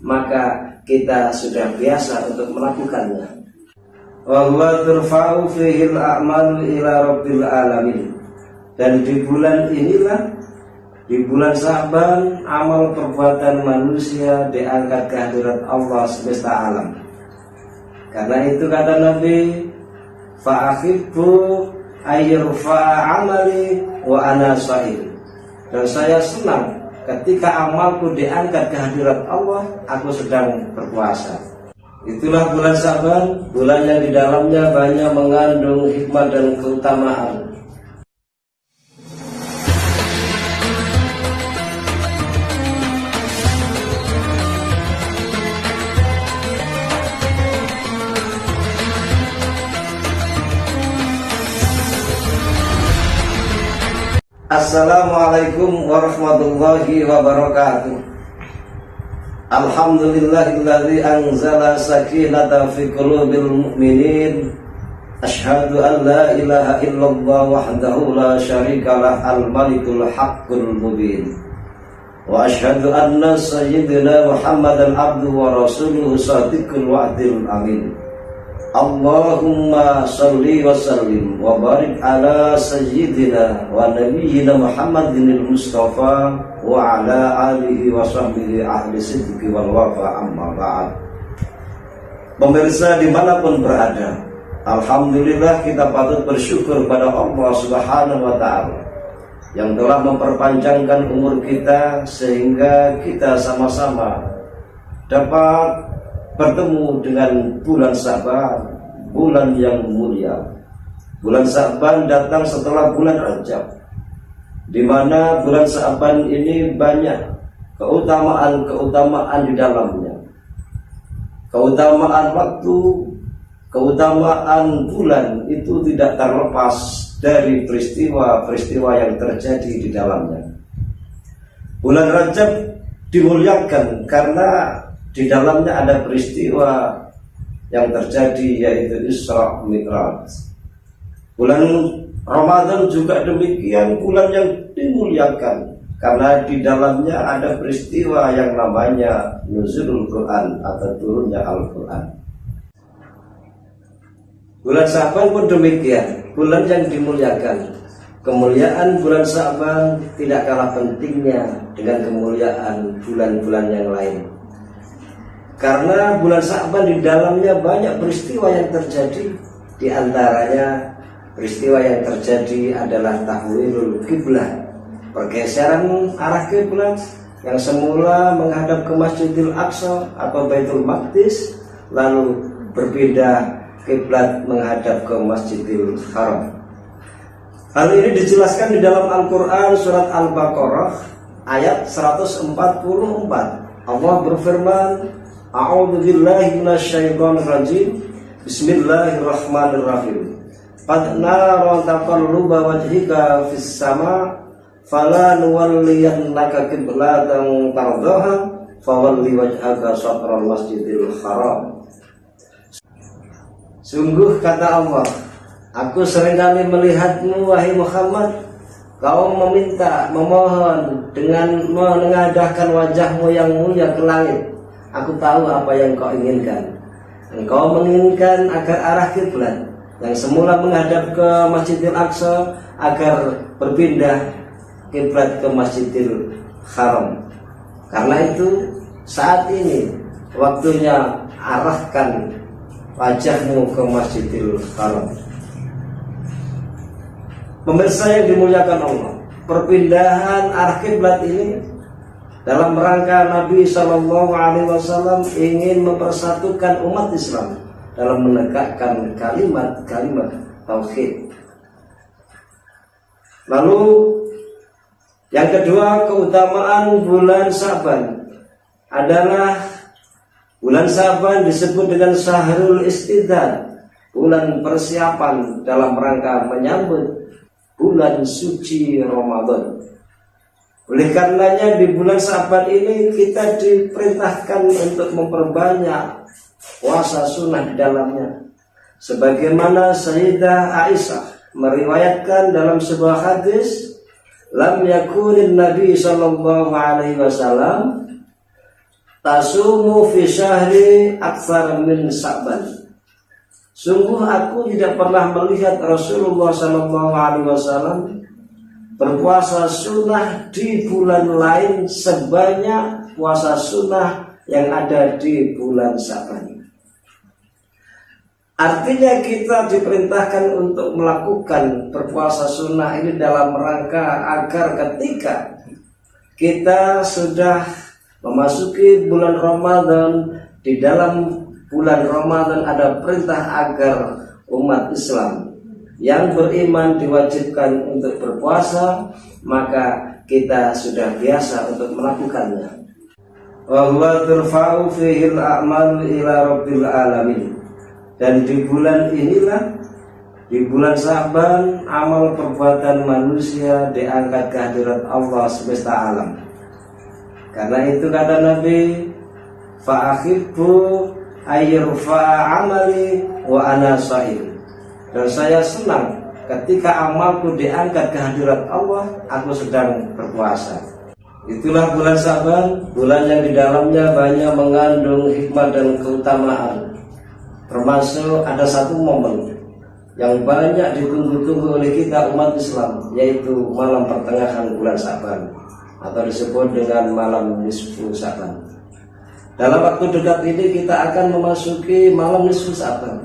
maka kita sudah biasa untuk melakukannya. Wallahu turfa'u fihi al-a'malu ila rabbil alamin. Dan di bulan inilah, di bulan Sa'ban, amal perbuatan manusia diangkat ke hadirat Allah semesta alam. Karena itu kata Nabi, fa'akhibbu ayyurfa'a amali wa ana sha'im. Dan saya senang ketika amalku diangkat ke hadirat Allah, aku sedang berpuasa. Itulah bulan Sa'ban, bulan yang di dalamnya banyak mengandung hikmah dan keutamaan. Assalamualaikum warahmatullahi wabarakatuh. Alhamdulillahilladzi anzala sakinata fi qulubil mu'minin. Asyhadu an la ilaha illallah wahdahu la syarikalah al-malikul haqqul mubin. Wa asyhadu anna sayyidina Muhammadan abduhu wa rasuluhu shadiqul wa'dil amin. Allahumma salli wa sallim wa barik ala sayyidina wa nabiyyina Muhammadinil Mustafa wa ala alihi wa sahbihi ahli sidqi wal wafa, amma ba'd. Pemirsa dimanapun berada, alhamdulillah kita patut bersyukur pada Allah Subhanahu wa ta'ala yang telah memperpanjangkan umur kita sehingga kita sama-sama dapat bertemu dengan bulan Sa'ban, bulan yang mulia. Bulan Sa'ban datang setelah bulan Rajab, di mana bulan Sa'ban ini banyak keutamaan-keutamaan di dalamnya. Keutamaan waktu, keutamaan bulan itu tidak terlepas dari peristiwa-peristiwa yang terjadi di dalamnya. Bulan Rajab dimuliakan karena di dalamnya ada peristiwa yang terjadi, yaitu Isra Mi'raj. Bulan Ramadan juga demikian, bulan yang dimuliakan karena di dalamnya ada peristiwa yang namanya Nuzulul Quran atau turunnya Al-Quran. Bulan Sa'ban pun demikian, bulan yang dimuliakan. Kemuliaan bulan Sa'ban tidak kalah pentingnya dengan kemuliaan bulan-bulan yang lain. Karena bulan Sa'ban di dalamnya banyak peristiwa yang terjadi. Di antaranya peristiwa yang terjadi adalah tahwilul kiblat, pergeseran arah kiblat yang semula menghadap ke Masjidil Aqsa atau Baitul Maqdis, lalu berpindah kiblat menghadap ke Masjidil Haram. Hal ini dijelaskan di dalam Al-Quran surat Al-Baqarah ayat 144. Allah berfirman, A'udzu billahi minasyaitonir rajim. Bismillahirrahmanirrahim. Qad nara taqalluba wajhika fis sama fala nuwalliyannaka qiblatan tardaha fawalli wajhaka syatral masjidil haram. Sungguh kata Allah, aku seringkali melihatmu wahai Muhammad, kau memohon dengan menengadahkan wajahmu yang mulia ke langit. Aku tahu apa yang kau inginkan. Engkau menginginkan agar arah kiblat yang semula menghadap ke Masjidil Aqsa agar berpindah kiblat ke Masjidil Haram. Karena itu saat ini waktunya arahkan wajahmu ke Masjidil Haram. Pemirsa yang dimuliakan Allah, perpindahan arah kiblat ini dalam rangka Nabi SAW ingin mempersatukan umat Islam dalam menegakkan kalimat-kalimat tauhid. Lalu yang kedua, keutamaan bulan Sa'ban adalah bulan Sa'ban disebut dengan Syahrul Istidad, bulan persiapan dalam rangka menyambut bulan suci Ramadan. Oleh karenanya di bulan Sa'ban ini kita diperintahkan untuk memperbanyak puasa sunnah di dalamnya. Sebagaimana Sayyidah Aisyah meriwayatkan dalam sebuah hadis, lam yakunin Nabi sallallahu alaihi wasallam tasumu fi syahri aktsar min Sya'ban. Sungguh aku tidak pernah melihat Rasulullah SAW berpuasa sunnah di bulan lain sebanyak puasa sunnah yang ada di bulan Sya'ban. Artinya kita diperintahkan untuk melakukan berpuasa sunnah ini dalam rangka agar ketika kita sudah memasuki bulan Ramadan, di dalam bulan Ramadan ada perintah agar umat Islam yang beriman diwajibkan untuk berpuasa, maka kita sudah biasa untuk melakukannya. Allah turfa'u fihil a'malu ila rabbil alamin. Dan di bulan inilah, di bulan Sya'ban, amal perbuatan manusia diangkat ke hadirat Allah semesta alam. Karena itu kata Nabi, fa'akhibbu ayyurfa'a amali wa ana sha'im. Dan saya senang ketika amalku diangkat ke hadirat Allah, aku sedang berpuasa. Itulah bulan Sya'ban, bulan yang di dalamnya banyak mengandung hikmah dan keutamaan. Termasuk ada satu momen yang banyak ditunggu-tunggu oleh kita umat Islam, yaitu malam pertengahan bulan Sya'ban, atau disebut dengan malam nisfu Sya'ban. Dalam waktu dekat ini kita akan memasuki malam nisfu Sya'ban.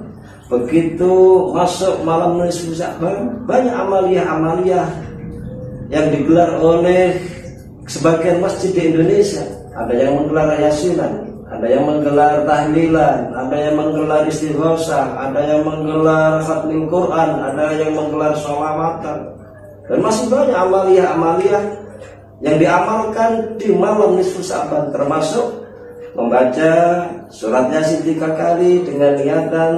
Begitu masuk malam nisfu Sya'ban, banyak amaliyah-amaliyah yang digelar oleh sebagian masjid di Indonesia. Ada yang menggelar yasinan, ada yang menggelar tahlilan, ada yang menggelar istighosah, ada yang menggelar khatmil Quran, ada yang menggelar sholawatan, dan masih banyak amaliyah-amaliyah yang diamalkan di malam nisfu Sya'ban, termasuk membaca surat Yasin 3 kali dengan niatan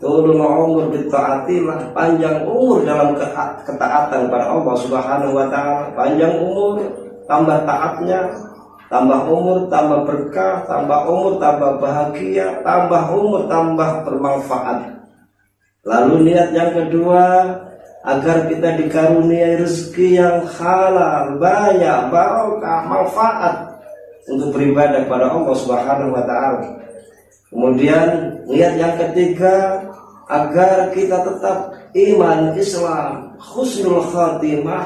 tulul umur bitta'atillah, panjang umur dalam ketaatan pada Allah Subhanahu wa taala. Panjang umur tambah taatnya, tambah umur, tambah berkah, tambah umur, tambah bahagia, tambah umur, tambah bermanfaat. Lalu niat yang kedua, agar kita dikaruniai rezeki yang halal, banyak, barokah, manfaat untuk beribadah kepada Allah Subhanahu wa taala. Kemudian niat yang ketiga, agar kita tetap iman Islam, husnul khatimah,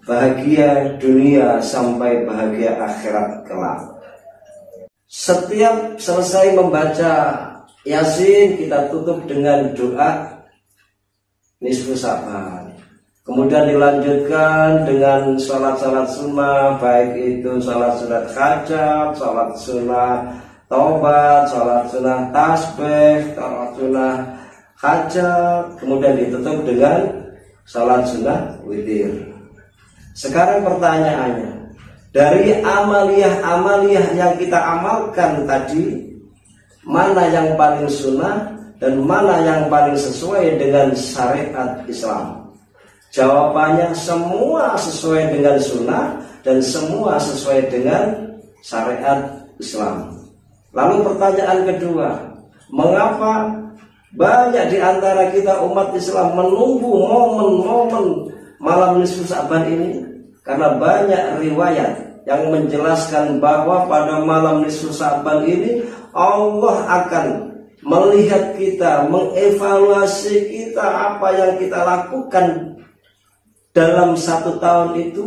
bahagia dunia sampai bahagia akhirat kelak. Setiap selesai membaca Yasin, kita tutup dengan doa nisfu Sya'ban. Kemudian dilanjutkan dengan salat-salat sunnah, baik itu salat sunat hajat, salat sunnah taubat, salat sunnah tasbih, salat sunnah hajat. Kemudian ditutup dengan salat sunnah witir. Sekarang pertanyaannya, dari amaliyah-amaliyah yang kita amalkan tadi, mana yang paling sunnah dan mana yang paling sesuai dengan syariat Islam? Jawabannya semua sesuai dengan sunnah dan semua sesuai dengan syariat Islam. Lalu pertanyaan kedua, mengapa banyak di antara kita umat Islam menunggu momen-momen malam nisfu Sya'ban ini? Karena banyak riwayat yang menjelaskan bahwa pada malam nisfu Sya'ban ini Allah akan melihat kita, mengevaluasi kita, apa yang kita lakukan dalam 1 tahun itu.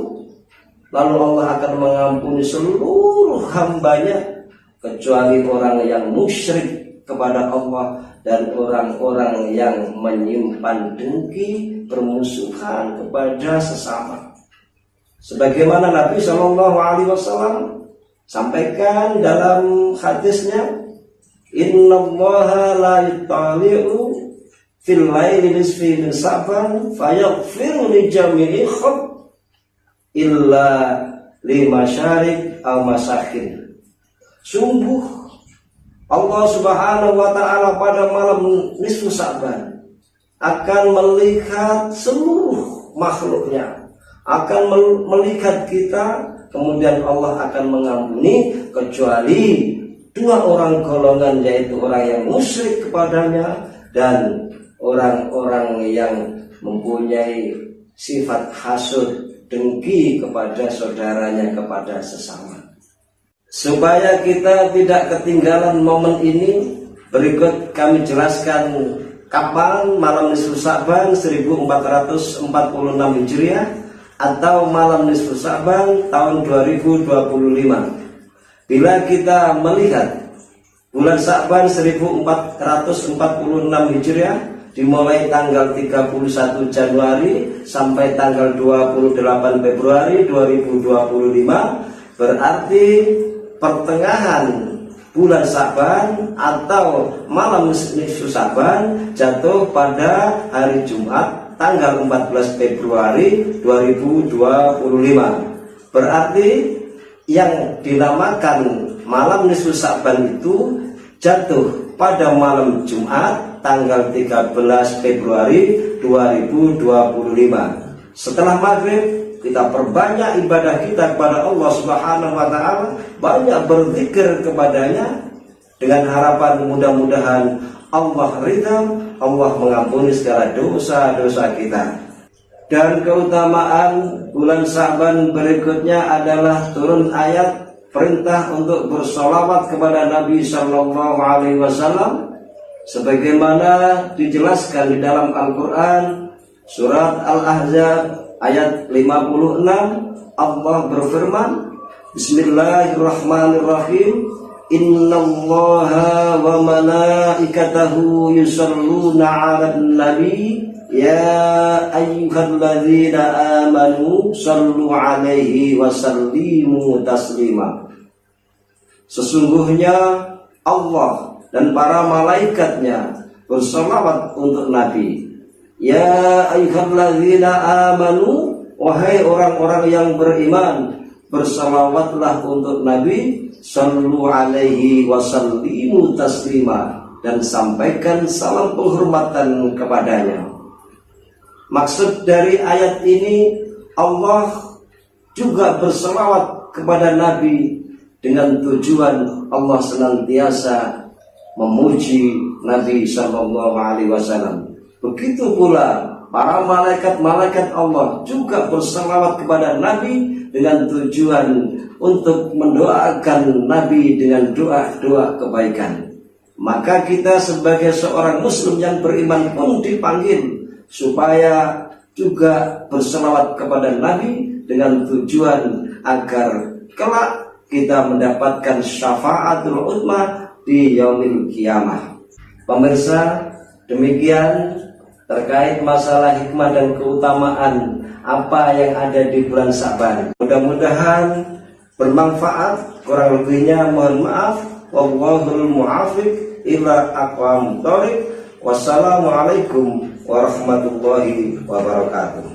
Lalu Allah akan mengampuni seluruh hambanya, kecuali orang yang musyrik kepada Allah dan orang-orang yang menyimpan dengki, permusuhan kepada sesama. Sebagaimana Nabi SAW sampaikan dalam hadisnya, innallaha la yuttali'u fil laili nisfi min Sya'ban fayaghfiru li jami'i khot illa li masyarik aw masakin. Sungguh Allah Subhanahu wa taala pada malam nisfu Sya'ban akan melihat seluruh makhluknya, akan melihat kita, kemudian Allah akan mengampuni kecuali 2 orang golongan, yaitu orang yang musyrik kepadanya dan orang-orang yang mempunyai sifat hasud, dengki kepada saudaranya, kepada sesama. Supaya kita tidak ketinggalan momen ini, berikut kami jelaskan kapan malam nisfu Sa'ban 1446 Hijriah atau malam nisfu Sa'ban tahun 2025. Bila kita melihat bulan Sa'ban 1446 Hijriah dimulai tanggal 31 Januari sampai tanggal 28 Februari 2025, berarti pertengahan bulan Sa'ban atau malam nisfu Sa'ban jatuh pada hari Jumat tanggal 14 Februari 2025. Berarti yang dinamakan malam nisfu Sa'ban itu jatuh pada malam Jumat tanggal 13 Februari 2025. Setelah maghrib kita perbanyak ibadah kita kepada Allah Subhanahu wa Ta'ala, banyak berzikir kepadanya dengan harapan mudah-mudahan Allah ridha, Allah mengampuni segala dosa-dosa kita. Dan keutamaan bulan Sa'ban berikutnya adalah turun ayat perintah untuk bersolawat kepada Nabi Sallallahu Alaihi Wasallam, sebagaimana dijelaskan di dalam Al-Quran surat Al-Ahzab ayat 56. Allah berfirman, Bismillahirrahmanirrahim, Innallaha wa malaikatahu yusalluna 'alan nabi ya ayyuhalladzina amanu sallu 'alaihi wa sallimu taslima. Sesungguhnya Allah dan para malaikatnya bersolawat untuk Nabi. Ya ayyuhalladzina amanu, wahai orang-orang yang beriman, bersalawatlah untuk Nabi, sallu alaihi wa sallimu taslima, dan sampaikan salam penghormatan kepadanya. Maksud dari ayat ini, Allah juga bersalawat kepada Nabi dengan tujuan Allah senantiasa memuji Nabi Sallallahu Alaihi Wasallam. Begitu pula para malaikat-malaikat Allah juga bersalawat kepada Nabi dengan tujuan untuk mendoakan Nabi dengan doa-doa kebaikan. Maka kita sebagai seorang muslim yang beriman pun dipanggil supaya juga bersalawat kepada Nabi dengan tujuan agar kelak kita mendapatkan syafaatul uzma di yaumil kiamah. Pemirsa, demikian terkait masalah hikmah dan keutamaan apa yang ada di bulan Sa'ban. Mudah-mudahan bermanfaat, kurang lebihnya mohon maaf. Wallahul muwaffiq ila aqwamit thoriq. Wassalamualaikum warahmatullahi wabarakatuh.